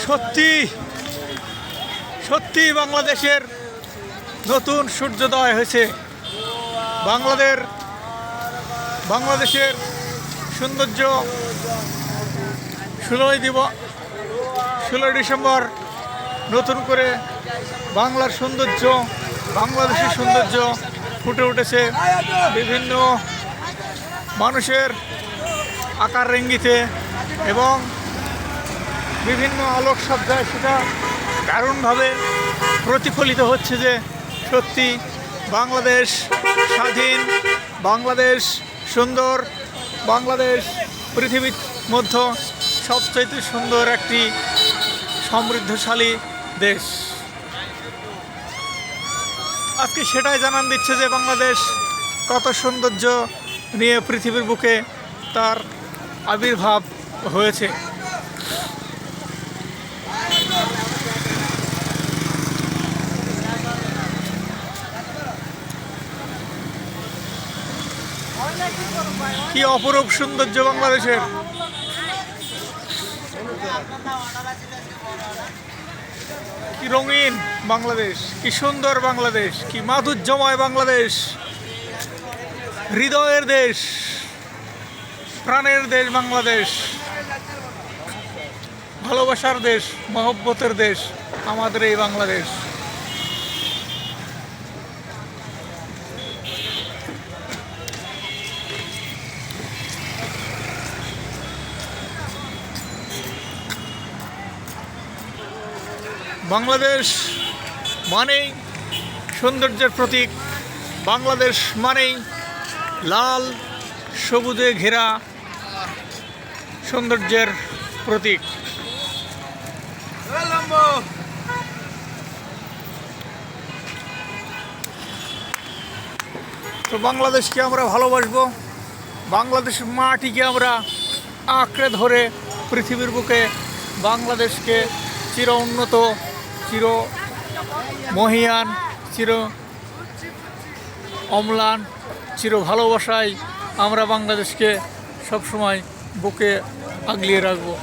সত্যি সত্যি বাংলাদেশের নতুন সূর্যোদয় হয়েছে। বাংলাদেশের সৌন্দর্য 16 ডিসেম্বর নতুন করে বাংলাদেশের সৌন্দর্য ফুটে উঠেছে বিভিন্ন মানুষের আকার ইঙ্গিতে এবং বিভিন্ন আলোকসজ্জায় সেটা দারুণভাবে প্রতিফলিত হচ্ছে যে সত্যি বাংলাদেশ স্বাধীন, বাংলাদেশ সুন্দর, বাংলাদেশ পৃথিবীর মধ্যে সবচাইতে সুন্দর একটি সমৃদ্ধশালী দেশ। আজকে সেটাই জানান দিচ্ছে যে বাংলাদেশ কত সৌন্দর্য নিয়ে পৃথিবীর বুকে তার আবির্ভাব হয়েছে। কি অপরূপ সৌন্দর্য বাংলাদেশের! কি রঙিন বাংলাদেশ, কি সুন্দর বাংলাদেশ, কি মাধুর্যময় বাংলাদেশ! হৃদয়ের দেশ, প্রাণের দেশ বাংলাদেশ, ভালোবাসার দেশ, মহব্বতের দেশ আমাদের এই বাংলাদেশ। বাংলাদেশ মানেই সৌন্দর্যের প্রতীক, বাংলাদেশ মানেই লাল সবুজে ঘেরা সৌন্দর্যের প্রতীক। তো বাংলাদেশকে আমরা ভালোবাসবো, বাংলাদেশের মাটিকে আমরা আঁকড়ে ধরে পৃথিবীর বুকে বাংলাদেশকে চির উন্নত, চির মহিয়ান, চির অম্লান, চির ভালোবাসায় আমরা বাংলাদেশকে সবসময় বুকে আগলিয়ে রাখবো।